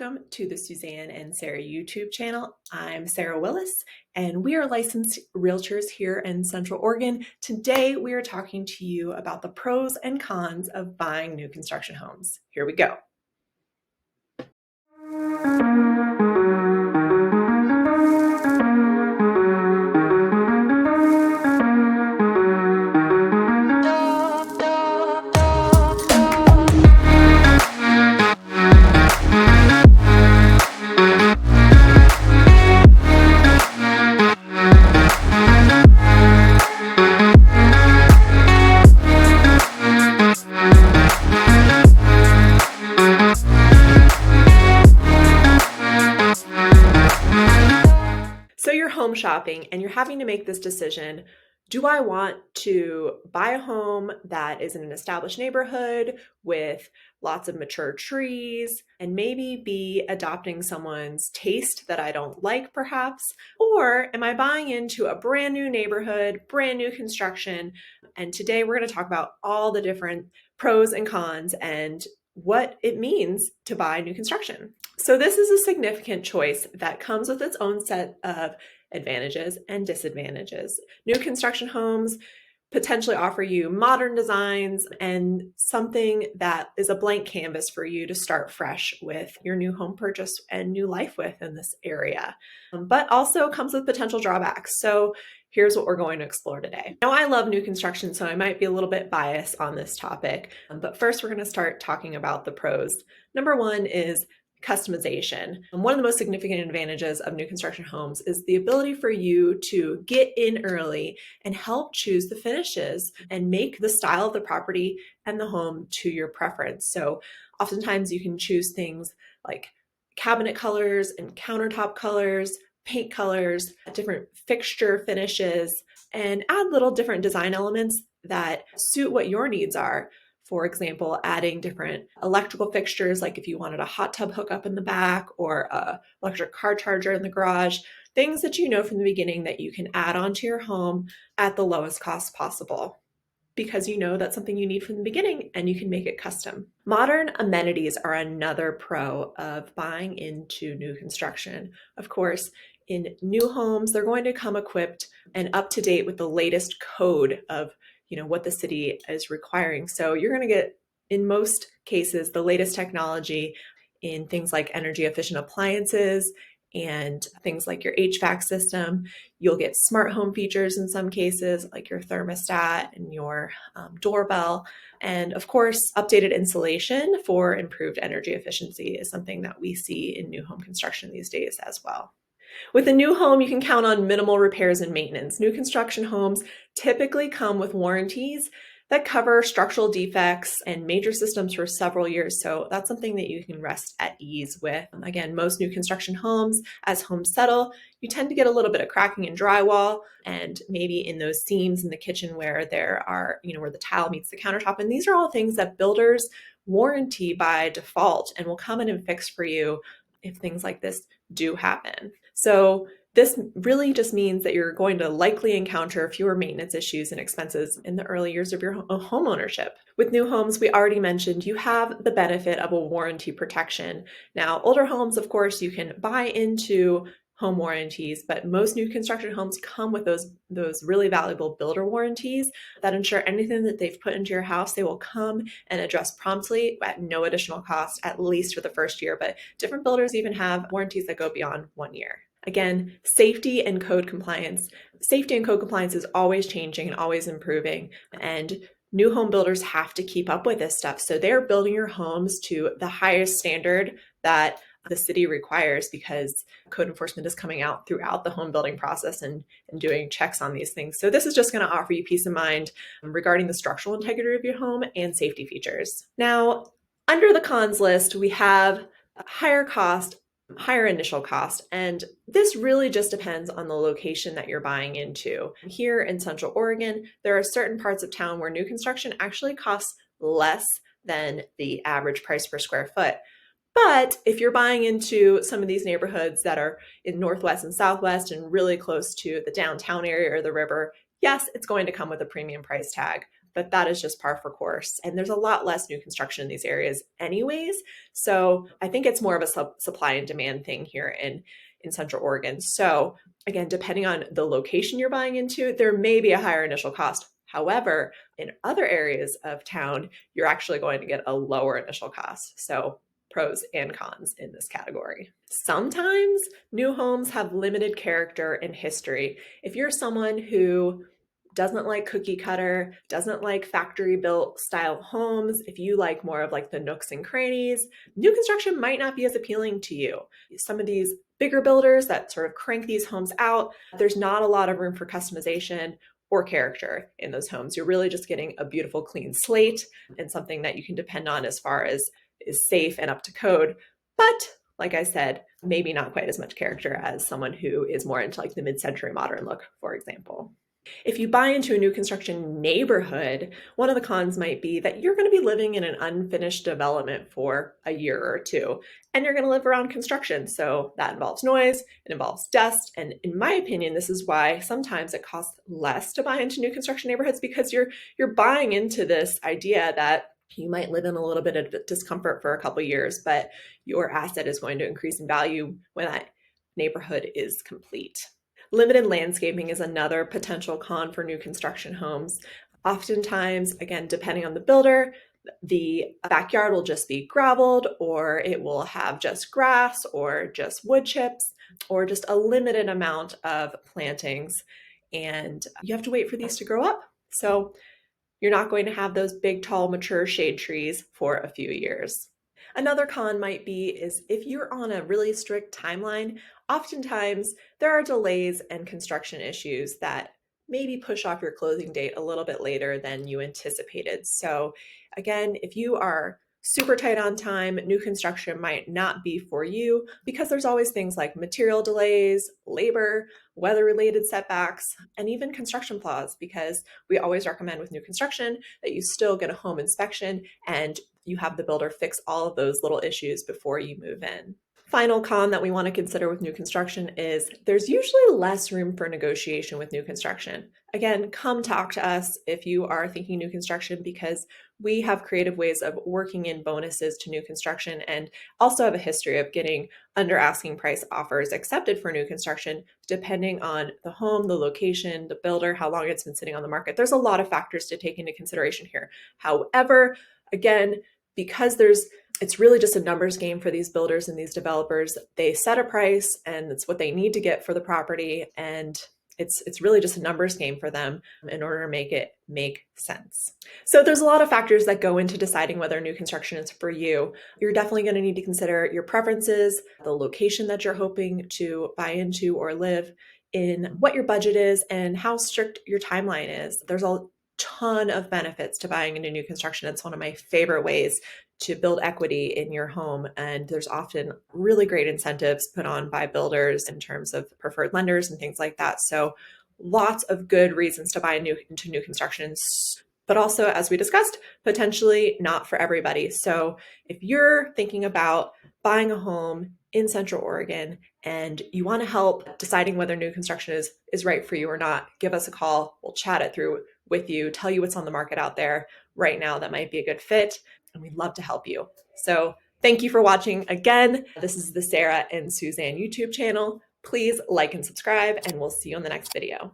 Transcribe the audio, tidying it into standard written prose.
Welcome to the Suzanne and Sarah YouTube channel. I'm Sarah Willis, and we are licensed realtors here in Central Oregon. Today, we are talking to you about the pros and cons of buying new construction homes. Here we go. So you're home shopping and you're having to make this decision. Do I want to buy a home that is in an established neighborhood with lots of mature trees and maybe be adopting someone's taste that I don't like perhaps? Or am I buying into a brand new neighborhood, brand new construction? And today we're going to talk about all the different pros and cons and what it means to buy new construction. So this is a significant choice that comes with its own set of advantages and disadvantages. New construction homes potentially offer you modern designs and something that is a blank canvas for you to start fresh with your new home purchase and new life with in this area, but also comes with potential drawbacks. So here's what we're going to explore today. Now, I love new construction, so I might be a little bit biased on this topic, but first we're going to start talking about the pros. Number one is customization. One of the most significant advantages of new construction homes is the ability for you to get in early and help choose the finishes and make the style of the property and the home to your preference. So oftentimes you can choose things like cabinet colors and countertop colors, paint colors, different fixture finishes, and add little different design elements that suit what your needs are. For example, adding different electrical fixtures, like if you wanted a hot tub hookup in the back or a electric car charger in the garage, things that you know from the beginning that you can add onto your home at the lowest cost possible, because you know that's something you need from the beginning and you can make it custom. Modern amenities are another pro of buying into new construction. Of course, in new homes, they're going to come equipped and up to date with the latest code of what the city is requiring. So you're going to get, in most cases, the latest technology in things like energy efficient appliances and things like your HVAC system. You'll get smart home features in some cases, like your thermostat and your doorbell. And of course, updated insulation for improved energy efficiency is something that we see in new home construction these days as well. With a new home, you can count on minimal repairs and maintenance. New construction homes typically come with warranties that cover structural defects and major systems for several years. So that's something that you can rest at ease with. Again, most new construction homes, as homes settle, you tend to get a little bit of cracking in drywall and maybe in those seams in the kitchen where there are, where the tile meets the countertop. And these are all things that builders warranty by default and will come in and fix for you if things like this do happen. So this really just means that you're going to likely encounter fewer maintenance issues and expenses in the early years of your home ownership. With new homes, we already mentioned you have the benefit of a warranty protection. Now, older homes, of course, you can buy into home warranties, but most new construction homes come with those really valuable builder warranties that ensure anything that they've put into your house, they will come and address promptly at no additional cost, at least for the first year. But different builders even have warranties that go beyond 1 year. Again, safety and code compliance. Safety and code compliance is always changing and always improving, and new home builders have to keep up with this stuff. So they're building your homes to the highest standard that the city requires, because code enforcement is coming out throughout the home building process and doing checks on these things. So this is just going to offer you peace of mind regarding the structural integrity of your home and safety features. Now, under the cons list, we have higher initial cost, and this really just depends on the location that you're buying into. Here in Central Oregon, there are certain parts of town where new construction actually costs less than the average price per square foot. But if you're buying into some of these neighborhoods that are in Northwest and Southwest and really close to the downtown area or the river, yes, it's going to come with a premium price tag. but that is just par for course. And there's a lot less new construction in these areas anyways. So I think it's more of a supply and demand thing here in Central Oregon. So again, depending on the location you're buying into, there may be a higher initial cost. However, in other areas of town, you're actually going to get a lower initial cost. So pros and cons in this category. Sometimes new homes have limited character and history. If you're someone who doesn't like cookie cutter, doesn't like factory built style homes, if you like more of like the nooks and crannies, new construction might not be as appealing to you. Some of these bigger builders that sort of crank these homes out, there's not a lot of room for customization or character in those homes. You're really just getting a beautiful clean slate and something that you can depend on as far as is safe and up to code. But like I said, maybe not quite as much character as someone who is more into like the mid-century modern look, for example. If you buy into a new construction neighborhood, one of the cons might be that you're going to be living in an unfinished development for a year or two, and you're going to live around construction. So that involves noise, it involves dust. And in my opinion, this is why sometimes it costs less to buy into new construction neighborhoods, because you're buying into this idea that you might live in a little bit of discomfort for a couple of years, but your asset is going to increase in value when that neighborhood is complete. Limited landscaping is another potential con for new construction homes. Oftentimes, again, depending on the builder, the backyard will just be graveled, or it will have just grass or just wood chips, or just a limited amount of plantings. And you have to wait for these to grow up. So you're not going to have those big, tall, mature shade trees for a few years. Another con might be is if you're on a really strict timeline, oftentimes there are delays and construction issues that maybe push off your closing date a little bit later than you anticipated. So again, if you are super tight on time, new construction might not be for you, because there's always things like material delays, labor, weather-related setbacks, and even construction flaws, because we always recommend with new construction that you still get a home inspection and you have the builder fix all of those little issues before you move in. Final con that we want to consider with new construction is there's usually less room for negotiation with new construction. Again, come talk to us if you are thinking new construction, because we have creative ways of working in bonuses to new construction, and also have a history of getting under asking price offers accepted for new construction, depending on the home, the location, the builder, how long it's been sitting on the market. There's a lot of factors to take into consideration here. However, again, because it's really just a numbers game for these builders and these developers. They set a price and it's what they need to get for the property. And it's really just a numbers game for them in order to make it make sense. So there's a lot of factors that go into deciding whether new construction is for you. You're definitely going to need to consider your preferences, the location that you're hoping to buy into or live in, what your budget is, and how strict your timeline is. There's a ton of benefits to buying into new construction. It's one of my favorite ways to build equity in your home. And there's often really great incentives put on by builders in terms of preferred lenders and things like that. So lots of good reasons to buy into new construction, but also, as we discussed, potentially not for everybody. So if you're thinking about buying a home in Central Oregon and you want to help deciding whether new construction is right for you or not, give us a call. We'll chat it through with you, tell you what's on the market out there right now that might be a good fit, and we'd love to help you. So thank you for watching again. This is the Sarah and Suzanne YouTube channel. Please like and subscribe, and we'll see you on the next video.